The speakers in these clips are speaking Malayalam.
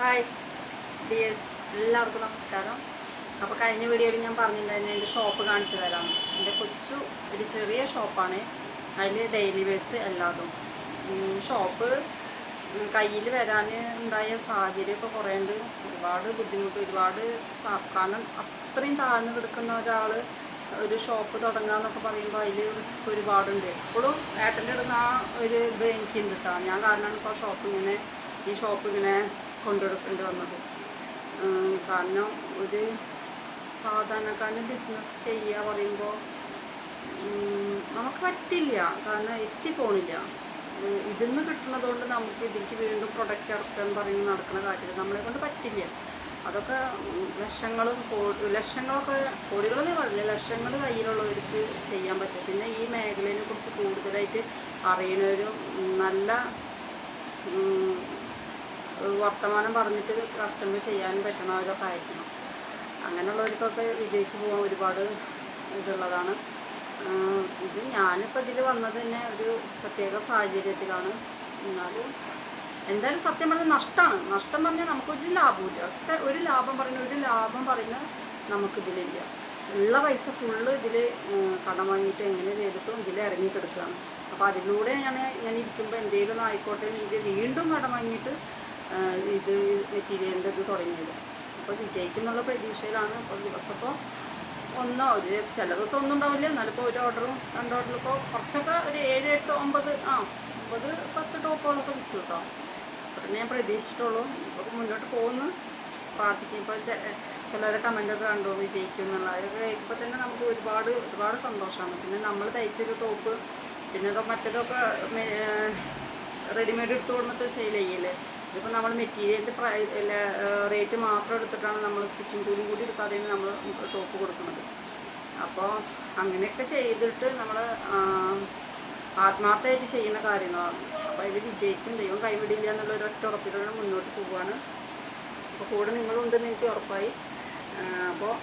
ഹായ് ഡിയേഴ്സ്, എല്ലാവർക്കും നമസ്കാരം. അപ്പോൾ കഴിഞ്ഞ വീഡിയോയിൽ ഞാൻ പറഞ്ഞിട്ടുണ്ടായിരുന്നു എൻ്റെ ഷോപ്പ് കാണിച്ചു തരാം. എൻ്റെ ഒരു ചെറിയ ഷോപ്പാണ്. അതിൽ ഡെയിലി വേഴ്സ് എല്ലാതും. ഷോപ്പ് കയ്യിൽ വരാൻ ഉണ്ടായ സാഹചര്യമൊക്കെ കുറേ ഉണ്ട്. ഒരുപാട് ബുദ്ധിമുട്ട്, കാരണം അത്രയും താഴ്ന്നു കിടക്കുന്ന ഒരാൾ ഒരു ഷോപ്പ് തുടങ്ങുക എന്നൊക്കെ പറയുമ്പോൾ അതിൽ റിസ്ക് ഒരുപാടുണ്ട്. എപ്പോഴും ഏട്ടൻ്റെ ഇടുന്ന ആ ഒരു ഇത് എനിക്കുണ്ട് കേട്ടോ. ഞാൻ കാരണമാണ് ഇപ്പോൾ ഈ ഷോപ്പ് ഇങ്ങനെ കൊണ്ടുകൊടുക്കേണ്ടി വന്നത്. കാരണം ഒരു സാധാരണക്കാരന് ബിസിനസ് ചെയ്യുക പറയുമ്പോൾ നമുക്ക് പറ്റില്ല, കാരണം എത്തിപ്പോണില്ല. ഇതിൽ നിന്ന് കിട്ടുന്നതുകൊണ്ട് നമുക്ക് ഇതിലേക്ക് വീണ്ടും പ്രൊഡക്റ്റ് ഇറക്കാൻ പറയുന്നത് നടക്കുന്ന കാര്യമില്ല, നമ്മളെ കൊണ്ട് പറ്റില്ല. അതൊക്കെ ലക്ഷങ്ങളൊക്കെ കോടികളെന്നേ പറയില്ല, ലക്ഷങ്ങൾ കയ്യിലുള്ളവർക്ക് ചെയ്യാൻ പറ്റും. പിന്നെ ഈ മേഖലയെ കുറിച്ച് കൂടുതലായിട്ട് അറിയുന്നവരും നല്ല വർത്തമാനം പറഞ്ഞിട്ട് കസ്റ്റമർ ചെയ്യാനും പറ്റണവരൊക്കെ ആയിരിക്കണം. അങ്ങനെയുള്ളവർക്കൊക്കെ വിജയിച്ച് പോകാൻ ഒരുപാട് ഇതുള്ളതാണ്. ഇത് ഞാനിപ്പോൾ ഇതിൽ വന്നത് തന്നെ ഒരു പ്രത്യേക സാഹചര്യത്തിലാണ്. എന്നാലും എന്തായാലും സത്യം പറഞ്ഞാൽ നഷ്ടം പറഞ്ഞാൽ നമുക്കൊരു ലാഭമില്ല. ഒരു ലാഭം പറയുന്ന നമുക്കിതിലില്ല. ഉള്ള പൈസ ഫുള്ള് ഇതിൽ കടം വാങ്ങിയിട്ട് എങ്ങനെ ചെയ്തിട്ടും ഇതിൽ ഇറങ്ങിക്കെടുക്കുകയാണ്. അപ്പോൾ അതിലൂടെ ഞാൻ ഇരിക്കുമ്പോൾ എന്തെങ്കിലും ഒന്ന് ആയിക്കോട്ടെ എന്ന് വീണ്ടും കടം വാങ്ങിയിട്ട് ഇത് മെറ്റീരിയലിൻ്റെ ഇത് തുടങ്ങിയത്. അപ്പോൾ വിജയിക്കുന്നുള്ള പ്രതീക്ഷയിലാണ്. അപ്പോൾ ദിവസപ്പോൾ ചില ദിവസം ഒന്നും ഉണ്ടാവില്ല, എന്നാലും ഇപ്പോൾ ഒരു ഓർഡറും 2 ഓർഡറിലിപ്പോൾ കുറച്ചൊക്കെ ഒരു 7, 8, 9, 10 ടോപ്പുകളൊക്കെ വിൽക്കും കേട്ടോ. അപ്പോൾ ഞാൻ പ്രതീക്ഷിച്ചിട്ടുള്ളൂ. ഇപ്പോൾ മുന്നോട്ട് പോകുന്നു, പ്രാർത്ഥിക്കും. ഇപ്പോൾ ചിലരുടെ കമൻറ്റൊക്കെ കണ്ടു വിജയിക്കും എന്നുള്ള. അതൊക്കെ ഇപ്പോൾ തന്നെ നമുക്ക് ഒരുപാട് സന്തോഷമാണ്. പിന്നെ നമ്മൾ തയ്ച്ചൊരു ടോപ്പ്, പിന്നെ മറ്റേതൊക്കെ റെഡിമെയ്ഡ് എടുത്തു കൊടുത്തിട്ട് സെയിൽ ചെയ്യില്ലേ. ഇതിപ്പോൾ നമ്മൾ മെറ്റീരിയലിൻ്റെ റേറ്റ് മാത്രം എടുത്തിട്ടാണ് നമ്മൾ സ്റ്റിച്ചിങ് കൂലിയും കൂടി എടുക്കാതെയാണ് നമ്മൾ ടോപ്പ് കൊടുക്കുന്നത്. അപ്പോൾ അങ്ങനെയൊക്കെ ചെയ്തിട്ട് നമ്മൾ ആത്മാർത്ഥമായിട്ട് ചെയ്യുന്ന കാര്യങ്ങളാണ്. അപ്പോൾ അതിൽ വിജയിക്കും, ദൈവം കൈവിടില്ല എന്നുള്ള ഒരൊറ്റ ഉറപ്പിലൂടെ മുന്നോട്ട് പോവുകയാണ്. അപ്പോൾ കൂടെ നിങ്ങളുണ്ടെന്ന് എനിക്ക് ഉറപ്പായി. അപ്പോൾ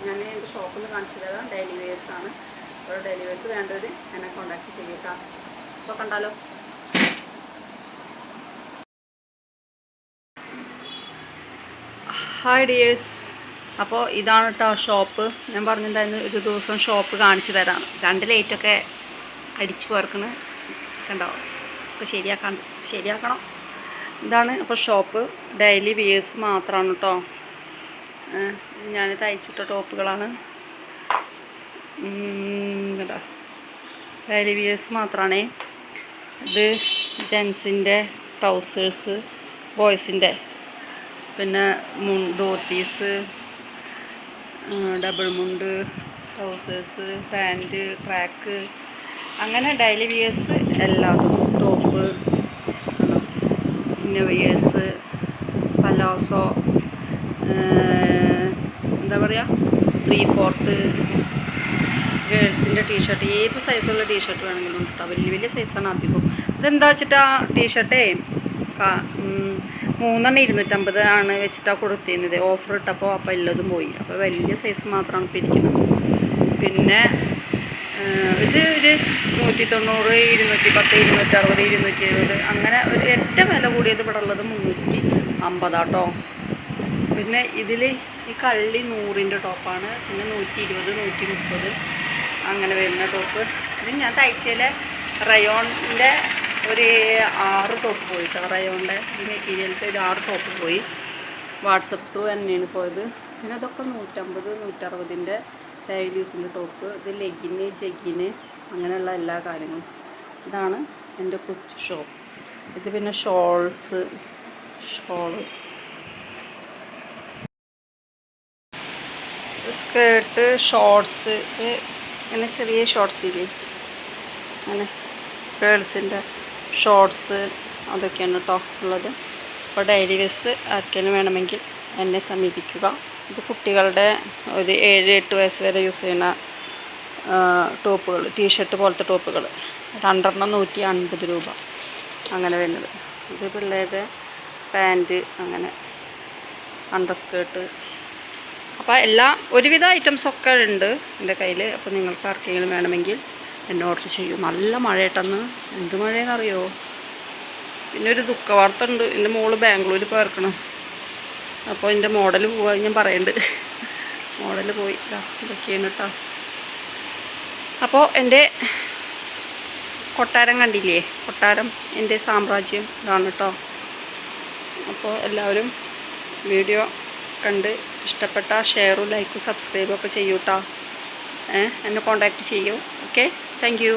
ഞാൻ എൻ്റെ ഷോപ്പിൽ നിന്ന് കാണിച്ചു തരാം. ഡെയിലി വെയേഴ്സാണ്. അപ്പോൾ ഡെയിലി വെയേഴ്സ് വേണ്ടവർ എന്നെ കോൺടാക്റ്റ് ചെയ്യട്ടോ. അപ്പോൾ കണ്ടാലോ. ഹായ് ഡിയേഴ്സ്, അപ്പോൾ ഇതാണ് കേട്ടോ ഷോപ്പ്. ഞാൻ പറഞ്ഞിട്ടുണ്ടായിരുന്നു ഒരു ദിവസം ഷോപ്പ് കാണിച്ചു തരാം. 2 ലൈറ്റൊക്കെ അടിച്ചു പോർക്കണ് കണ്ടോ. അപ്പോൾ ശരിയാക്കണം. ഇതാണ് അപ്പോൾ ഷോപ്പ്. ഡെയിലി വിയേഴ്സ് മാത്രമാണ് കേട്ടോ. ഞാൻ തയ്ച്ചിട്ട ടോപ്പുകളാണ് കേട്ടോ. ഡെയിലി വിയേഴ്സ് മാത്രമാണേ. ഇത് ജെൻസിൻ്റെ ട്രൗസേഴ്സ്, ബോയ്സിൻ്റെ, പിന്നെ ധോത്തീസ്, ഡബിൾ മുണ്ട്, ട്രൗസേഴ്സ്, പാൻറ്റ്, ട്രാക്ക്, അങ്ങനെ ഡെയിലി വിയേഴ്സ് എല്ലാതും. ടോപ്പ്, ഇന്നോവിയേഴ്സ്, പലാസോ, എന്താ പറയുക 3/4 ഗേൾസിൻ്റെ ടീഷർട്ട്, ഏത് സൈസുള്ള ടീഷർട്ട് വേണമെങ്കിലും ഉണ്ട് കേട്ടോ. വലിയ സൈസാണ് അധികം. ഇതെന്താ വെച്ചിട്ടാ ടീഷർട്ടേ 3 250 ആണ് വെച്ചിട്ടാണ് കൊടുത്തിരുന്നത്. ഓഫർ ഇട്ടപ്പോൾ അപ്പോൾ എല്ലാതും പോയി. അപ്പോൾ വലിയ സൈസ് മാത്രമാണ് ഇപ്പോൾ ഇരിക്കുന്നത്. പിന്നെ ഇത് ഒരു 190, 210, 260, 270, അങ്ങനെ ഒരു ഏറ്റവും വില കൂടിയത് ഇവിടെ ഉള്ളത് 350 കേട്ടോ. പിന്നെ ഇതിൽ ഈ കള്ളി 100ൻ്റെ ടോപ്പാണ്. പിന്നെ 120, 130 അങ്ങനെ വരുന്ന ടോപ്പ്. ഇത് ഞാൻ തയ്ച്ചതിൽ റയോണിൻ്റെ ഒരു 6 ടോപ്പ് പോയി കേട്ടോ. റയോണിൻ്റെ ഈ മെറ്റീരിയലത്തെ ഒരു 6 ടോപ്പ് പോയി. വാട്സപ്പ് ത്രൂ തന്നെയാണ് പോയത്. പിന്നെ അതൊക്കെ 150, 160ൻ്റെ ഡെയിലി യൂസിൻ്റെ ടോപ്പ്. ഇത് ലെഗിന്, ജഗ്ഗിന്, അങ്ങനെയുള്ള എല്ലാ കാര്യങ്ങളും. ഇതാണ് എൻ്റെ കൊച്ചു ഷോപ്പ്. ഇത് പിന്നെ ഷോള്, സ്കേർട്ട്, ഷോർട്സ്, അങ്ങനെ ചെറിയ ഷോർട്സ് ഇല്ലേ, അങ്ങനെ ഗേൾസിൻ്റെ ഷോർട്സ്, അതൊക്കെയാണ് കേട്ടോ ഉള്ളത്. അപ്പോൾ ഡെയിലി വേഴ്സ് ആർക്കെങ്കിലും വേണമെങ്കിൽ എന്നെ സമീപിക്കുക. ഇത് കുട്ടികളുടെ ഒരു 7, 8 വയസ്സ് വരെ യൂസ് ചെയ്യുന്ന ടോപ്പുകൾ, ടീഷർട്ട് പോലത്തെ ടോപ്പുകൾ. 2 150 രൂപ അങ്ങനെ വരുന്നത്. ഇത് പിള്ളേരുടെ പാൻറ്റ്, അങ്ങനെ അണ്ടർസ്കേർട്ട്. അപ്പോൾ ഒരുവിധ ഐറ്റംസൊക്കെ ഉണ്ട് എൻ്റെ കയ്യിൽ. അപ്പോൾ നിങ്ങൾക്ക് ആർക്കെങ്കിലും വേണമെങ്കിൽ എന്നെ ഓർഡർ ചെയ്യും. നല്ല മഴയായിട്ടെന്ന്, എന്ത് മഴയെന്നറിയോ. പിന്നെ ഒരു ദുഃഖവാർത്ത ഉണ്ട്. എൻ്റെ മോള് ബാംഗ്ലൂർ പോയിരിക്കണം. അപ്പോൾ എൻ്റെ മോഡൽ പോവാൻ ഞാൻ പറയുന്നുണ്ട്. മോഡൽ പോയി ഇതൊക്കെയാണ് കേട്ടോ. അപ്പോൾ എൻ്റെ കൊട്ടാരം കണ്ടില്ലേ, കൊട്ടാരം എൻ്റെ സാമ്രാജ്യം ഇതാണ് കേട്ടോ. അപ്പോൾ എല്ലാവരും വീഡിയോ കണ്ട് ഇഷ്ടപ്പെട്ട ഷെയറും ലൈക്കും സബ്സ്ക്രൈബും ഒക്കെ ചെയ്യൂ കേട്ടോ. എന്നെ കോൺടാക്റ്റ് ചെയ്യൂ. Okay, thank you.